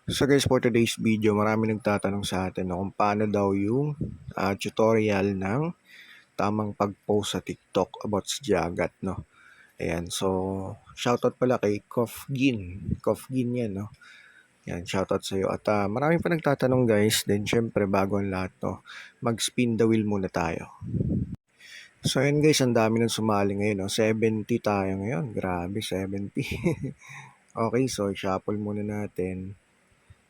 So guys, for today's video, marami nagtatanong sa atin kung paano daw yung tutorial ng tamang pag-post sa TikTok about sa Jagat, no? Ayan, so shoutout pala kay Kofgin. Kofgin yan, no? Yan, shoutout sa iyo. At marami pa nagtatanong guys, then syempre bago ang lahat, no? Mag-spin the wheel muna tayo. So ayan guys, ang dami nang sumali ngayon, no? 70 tayo ngayon. Grabe, 70. Okay, so shuffle muna natin.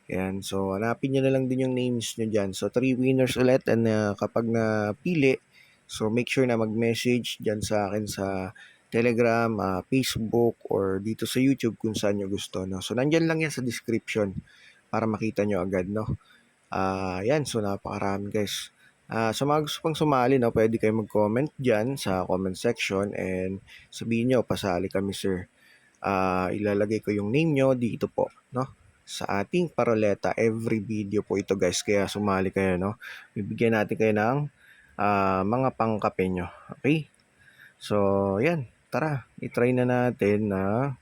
Ayan, so hanapin nyo na lang din yung names nyo dyan. So 3 winners ulit, and kapag napili, so make sure na mag-message dyan sa akin sa Telegram, Facebook, or dito sa YouTube kung saan nyo gusto. No? So nandyan lang yan sa description para makita nyo agad. No? Yan, so napakarami guys. Sa mga gusto pang sumali, no, pwede kayo mag-comment dyan sa comment section and sabihin nyo, pasali kami sir. Ilalagay ko yung name nyo dito po, no? Sa ating paroleta. Every video po ito guys, kaya sumali kayo, no? Bibigyan natin kayo ng mga pangkape nyo. Okay? So, yan. Tara, itry na natin na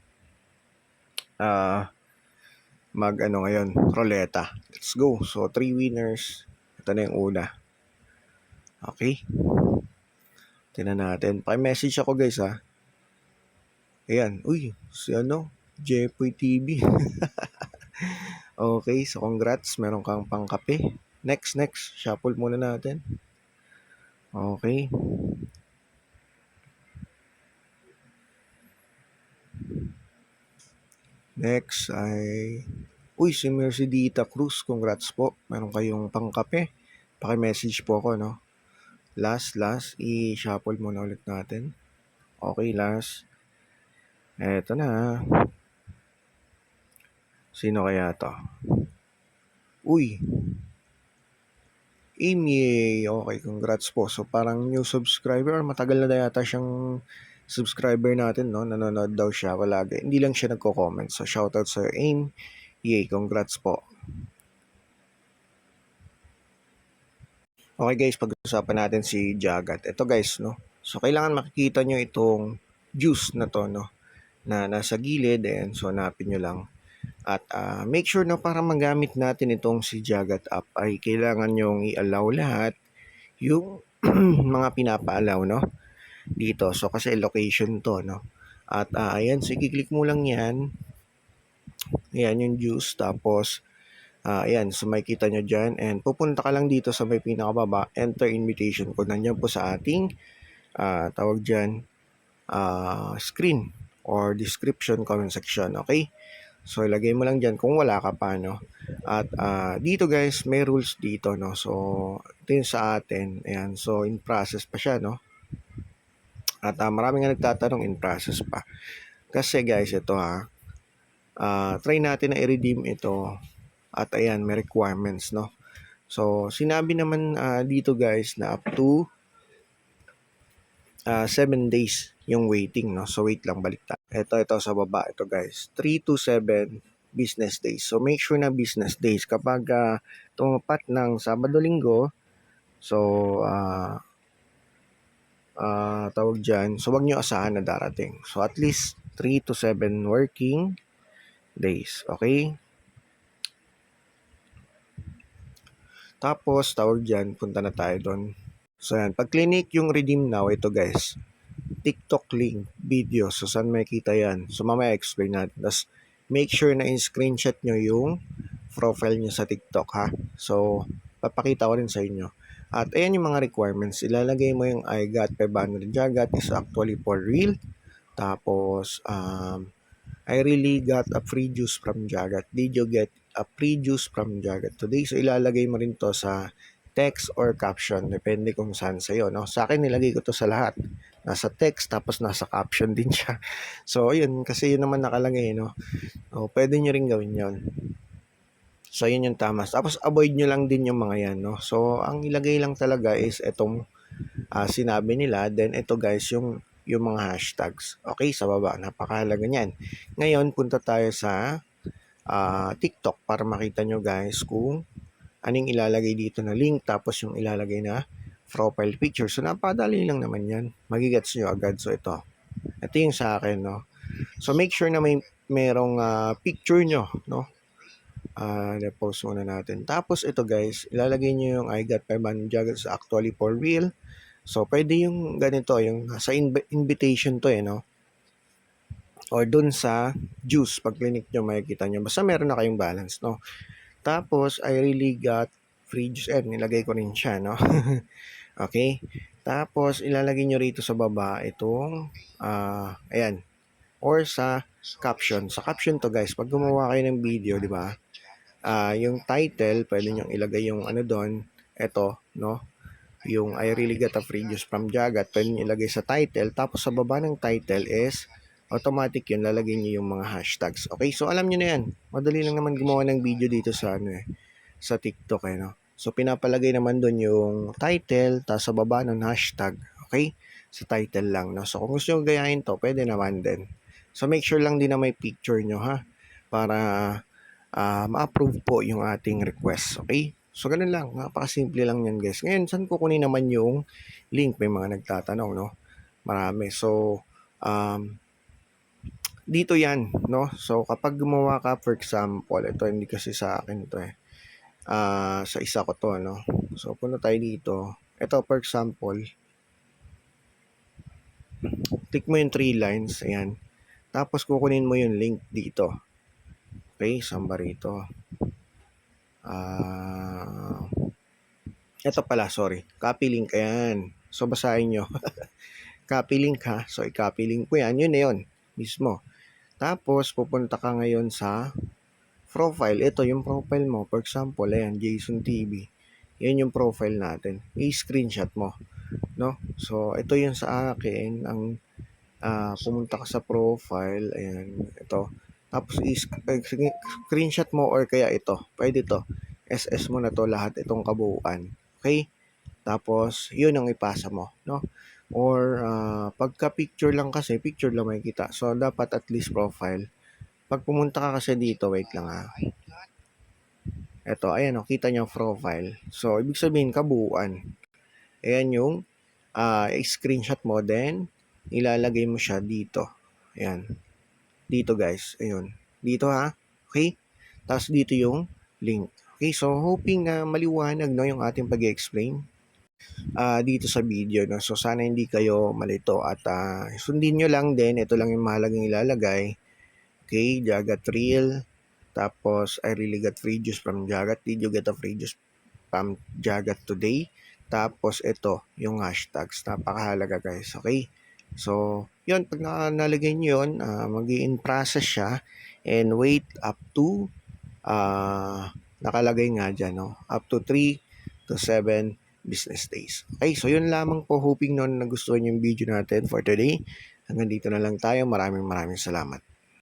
mag-ano ngayon, roleta. Let's go. So, 3 winners. Ito na yung una. Okay? Tingnan natin. Paki-message ako guys ha. Ayan. Uy, si ano? Jepoy TV. Okay, so congrats. Meron kang pangkape. Next. Shuffle muna natin. Okay. Next ay... Uy, si Mercedita Cruz. Congrats po. Meron kayong pangkape. Paki-message po ako, no? Last. I-shuffle muna ulit natin. Okay, last. Eto na. Sino kaya to? Uy. Amy. Okay, congrats po. So, parang new subscriber. Matagal na yata siyang subscriber natin, no? Nanonood daw siya palagi. Hindi lang siya nagko-comment. So, shoutout sa Amy. Yay, congrats po. Okay guys, pag-usapan natin si Jagat. Ito guys, no? So, kailangan makikita nyo itong juice na to, no? Na nasa gilid. And so, hanapin nyo lang. At make sure na para magamit natin itong si Jagat app ay kailangan nyong i-allow lahat yung mga pinapaalaw, no? Dito. So, kasi location to, no? At ayan, so i-click mo lang yan. Ayan yung juice. Tapos, ayan, so makikita nyo dyan. And pupunta ka lang dito sa may pinakababa, enter invitation code. Nandiyan po sa ating, tawag dyan, screen or description comment section. Okay? So, ilagay mo lang dyan kung wala ka pa, no? At dito guys, may rules dito, no? So, ito yung sa atin. Ayan, so in process pa siya, no? At maraming nga nagtatanong in process pa. Kasi guys, ito try natin na i-redeem ito. At ayan, may requirements, no? So, sinabi naman dito guys na up to 7 days yung waiting, no? So, wait lang, balik tayo. Ito sa baba. Ito guys, 3 to 7 business days. So, make sure na business days. Kapag tumapat ng Sabado-Linggo, so, tawag dyan, so wag nyo asahan na darating. So, at least 3 to 7 working days. Okay? Tapos, tawag dyan, punta na tayo doon. So, yan. Pag clinic yung redeem now, ito guys, TikTok link, video. So, saan makikita yan? So, mamaya explain natin. Tapos, make sure na in-screenshot nyo yung profile nyo sa TikTok, ha? So, papakita ko rin sa inyo. At ayan yung mga requirements. Ilalagay mo yung I got 500 Jagat is actually for real. Tapos, I really got a free juice from Jagat. Did you get a free juice from Jagat today? So, ilalagay mo rin to sa text or caption. Depende kung saan sa'yo, no? Sa akin, nilagay ko to sa lahat. Nasa text, tapos nasa caption din siya. So, yun. Kasi yun naman nakalagay, no? O, pwede nyo rin gawin yun. So, yun yung tama. Tapos, avoid nyo lang din yung mga yan, no? So, ang ilagay lang talaga is itong sinabi nila. Then, ito guys, yung mga hashtags. Okay, sa baba. Napakahalaga niyan. Ngayon, punta tayo sa TikTok para makita nyo guys kung anong ilalagay dito na link. Tapos, yung ilalagay na profile picture. So, napadali lang naman yan. Magigets nyo agad. So, ito. Ito yung sa akin, no? So, make sure na merong picture nyo, no? Na-post muna natin. Tapos ito guys, ilalagay nyo yung I got 500 jackets actually for real. So, pwede yung ganito, yung sa invitation to no? Or dun sa juice, pag clinic nyo, makikita nyo. Basta meron na kayong balance, no? Tapos, I really got free juice. Nilagay ko rin siya, no? Okay? Tapos, ilalagay nyo rito sa baba itong, ayan, or sa caption. Sa caption to guys, pag gumawa kayo ng video, di ba? Yung title, pwede nyo ilagay yung ano doon, eto, no? Yung I really got a free juice from Jagat, pwede nyo ilagay sa title. Tapos sa baba ng title is, automatic yun, lalagay nyo yung mga hashtags. Okay, so alam nyo na yan. Madali lang naman gumawa ng video dito sa sa TikTok no. So pinapalagay naman doon yung title, tapos sa baba ng hashtag. Okay, sa title lang no. So kung gusto nyo gayahin to, pwede naman din. So make sure lang din na may picture nyo para ma-approve po yung ating request. Okay? So, ganun lang. Napakasimple lang yan, guys. Ngayon, saan kukunin naman yung link? May mga nagtatanong, no? Marami. So, dito yan, no? So, kapag gumawa ka, for example, ito hindi kasi sa akin ito sa isa ko to, no? So, punta tayo dito. Ito, for example, click mo yung 3 lines. Ayan. Tapos, kukunin mo yung link dito. Okay? Saan ba rito? Ito pala, sorry. Copy link, ayan. So, basahin nyo. Copy link So, i-copy link ko yan. Yun na yun. Mismo. Tapos, pupunta ka ngayon sa profile. Ito yung profile mo. For example, ayan, Jason TV. Yan yung profile natin. I-screenshot mo. No? So, ito yung sa akin. Ang pumunta ka sa profile. Ayan. Ito. Tapos, screenshot mo or kaya ito. Pwede to. SS mo na to lahat itong kabuuan. Okay? Tapos, yun ang ipasa mo, no? Or, pagka picture lang kasi, picture lang makikita. So, dapat at least profile. Pag pumunta ka kasi dito, wait lang Ito, ayan o, kita nyo profile. So, ibig sabihin, kabuuan. Ayan yung screenshot mo, then, ilalagay mo siya dito. Ayan. Dito, guys. Ayun. Dito, Okay? Tapos, dito yung link. Okay, so hoping na maliwanag yung ating pag-explain dito sa video. No? So sana hindi kayo malito at sundin nyo lang din. Ito lang yung mahalagang ilalagay. Okay, Jagat Reel. Tapos I really got free juice from Jagat. Did you get a free juice from Jagat today? Tapos ito, yung hashtags. Napakahalaga guys. Okay? So, yun, pag nalagay nyo yun, mag-i-in process siya and wait up to nakalagay nga dyan, no? Up to 3 to 7 business days. Okay, so yun lamang po. Hoping nagustuhan yung video natin for today. Hanggang dito na lang tayo. Maraming salamat.